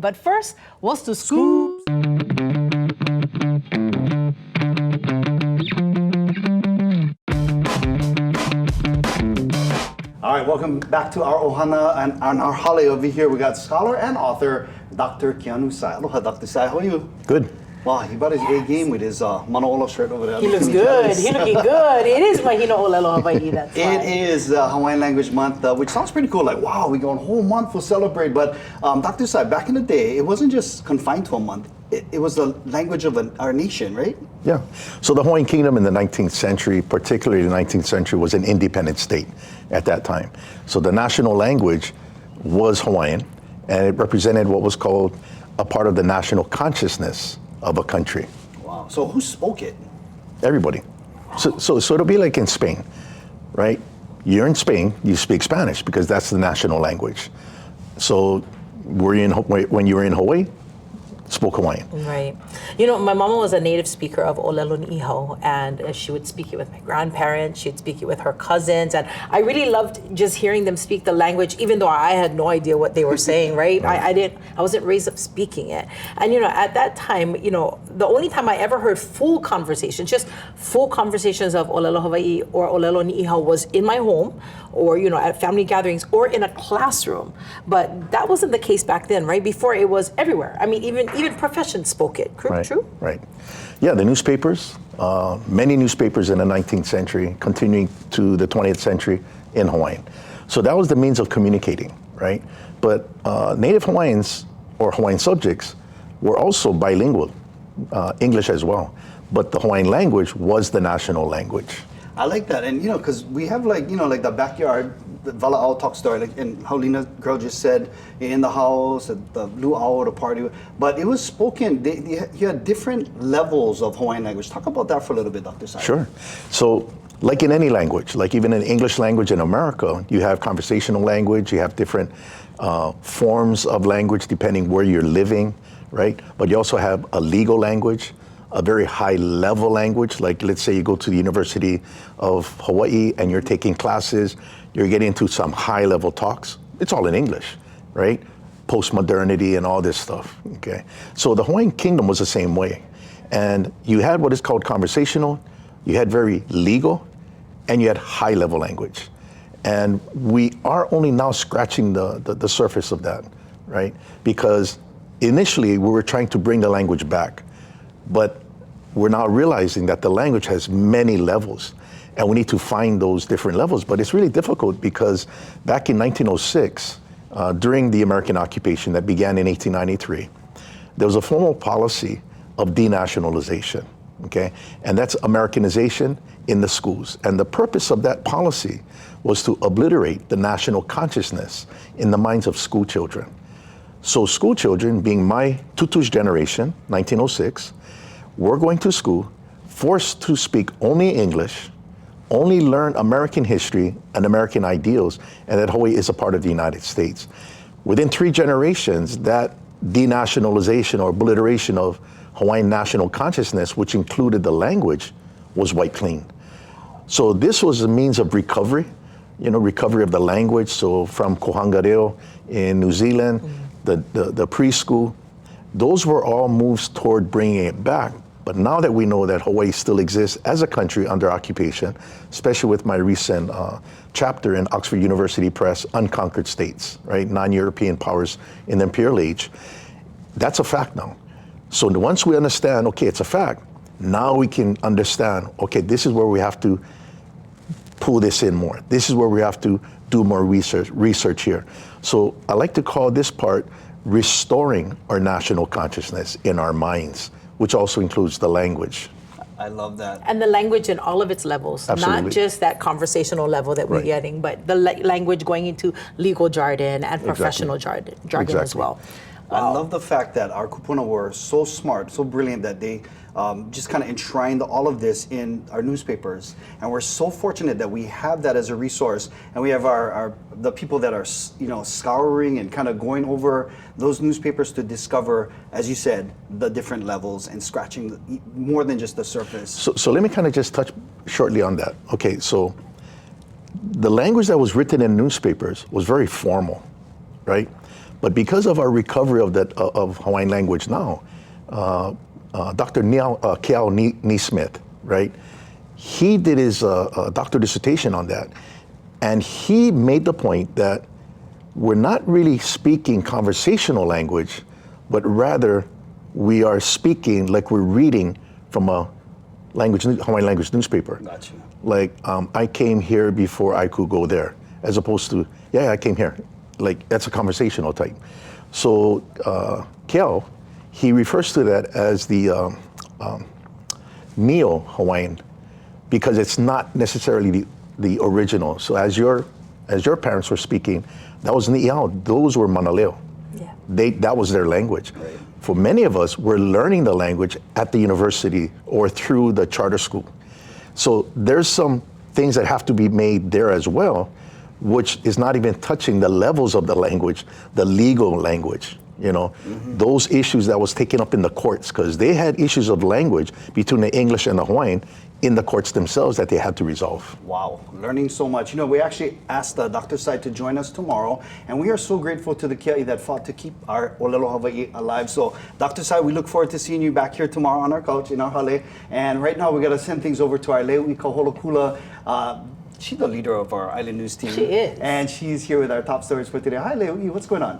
But first, what's the scoop? All right, welcome back to our Ohana and our hale over here. We got scholar and author, Dr. Keanu Sai. Aloha, Dr. Sai, how are you? Good. Wow, he brought his A game with his Manaola shirt over there. He looks good. He's looking good. It is Mahina, Olelo, Hawai'i. That's why. It is Hawaiian Language Month, which sounds pretty cool. Like, wow, we go a whole month, we'll celebrate. But Dr. Sai, back in the day, it wasn't just confined to a month. It was the language of our nation, right? Yeah. So the Hawaiian Kingdom in the 19th century, particularly the 19th century, was an independent state at that time. So the national language was Hawaiian, and it represented what was called a part of the national consciousness of a country. Wow. So who spoke it? Everybody. So it'll be like in Spain, right? You're in Spain, you speak Spanish because that's the national language. So when you were in Hawaii, spoke Hawaiian. Right. You know, my mama was a native speaker of Olelo Ni'iho, and she would speak it with my grandparents, she'd speak it with her cousins, and I really loved just hearing them speak the language, even though I had no idea what they were saying, right? I wasn't raised up speaking it. And, you know, at that time, you know, the only time I ever heard full conversations, just full conversations of Olelo Hawai'i or Olelo Ni'iho was in my home, or, you know, at family gatherings, or in a classroom. But that wasn't the case back then, right? Before, it was everywhere. I mean, even professions spoke it. True? Right. Yeah, the newspapers, many newspapers in the 19th century, continuing to the 20th century in Hawaiian. So that was the means of communicating, right? But Native Hawaiians or Hawaiian subjects were also bilingual, English as well. But the Hawaiian language was the national language. I like that, and you know, because we have like the backyard, the Vala'au talk story, like and how Lina girl just said in the house, at the luau, the party, but it was spoken. You had different levels of Hawaiian language. Talk about that for a little bit, Dr. Sai. Sure. So, like in any language, like even in English language in America, you have conversational language. You have different forms of language depending where you're living, right? But you also have a legal language, a very high level language, like let's say you go to the University of Hawaii and you're taking classes, you're getting into some high level talks. It's all in English, right? Postmodernity and all this stuff, okay? So the Hawaiian Kingdom was the same way. And you had what is called conversational, you had very legal, and you had high level language. And we are only now scratching the surface of that, right? Because initially we were trying to bring the language back. But we're now realizing that the language has many levels, and we need to find those different levels. But it's really difficult because back in 1906, during the American occupation that began in 1893, there was a formal policy of denationalization, okay? And that's Americanization in the schools. And the purpose of that policy was to obliterate the national consciousness in the minds of school children. So school children, being my tutu's generation, 1906, we're going to school, forced to speak only English, only learn American history and American ideals, and that Hawaii is a part of the United States. Within 3 generations, that denationalization or obliteration of Hawaiian national consciousness, which included the language, was wiped clean. So this was a means of recovery, recovery of the language. So from Kohangareo in New Zealand, the preschool, those were all moves toward bringing it back. But now that we know that Hawaii still exists as a country under occupation, especially with my recent chapter in Oxford University Press, Unconquered States, right? Non-European powers in the imperial age, that's a fact now. So once we understand, okay, it's a fact, now we can understand, okay, this is where we have to pull this in more. This is where we have to do more research here. So I like to call this part restoring our national consciousness in our minds, which also includes the language. I love that. And the language in all of its levels, Absolutely. Not just that conversational level that we're getting, but the language going into legal jargon and professional jargon as well. I love the fact that our kupuna were so smart, so brilliant that they just kind of enshrined all of this in our newspapers, and we're so fortunate that we have that as a resource, and we have the people that are scouring and kind of going over those newspapers to discover, as you said, the different levels and scratching more than just the surface. So let me kind of just touch shortly on that. Okay, so the language that was written in newspapers was very formal, right? But because of our recovery of that of Hawaiian language now, Dr. Keanu Smith, right? He did his doctoral dissertation on that, and he made the point that we're not really speaking conversational language, but rather we are speaking like we're reading from a Hawaiian language newspaper. Gotcha. Like, I came here before I could go there, as opposed to, yeah, I came here. Like, that's a conversational type. So, Kel, he refers to that as the Neo-Hawaiian, because it's not necessarily the original. So as your parents were speaking, that was Ni'au, those were Manaleo. Yeah. That was their language. Right. For many of us, we're learning the language at the university or through the charter school. So there's some things that have to be made there as well, which is not even touching the levels of the language, the legal language, you know, those issues that was taken up in the courts, because they had issues of language between the English and the Hawaiian in the courts themselves that they had to resolve. Wow, learning so much. You know, we actually asked Dr. Sai to join us tomorrow, and we are so grateful to the kia'i that fought to keep our Olelo Hawai'i alive. So, Dr. Sai, we look forward to seeing you back here tomorrow on our couch in our hale. And right now, we got to send things over to our Leui Kaholokula. She's the leader of our Island News team. She is. And she's here with our top stories for today. Hi, Leui, what's going on?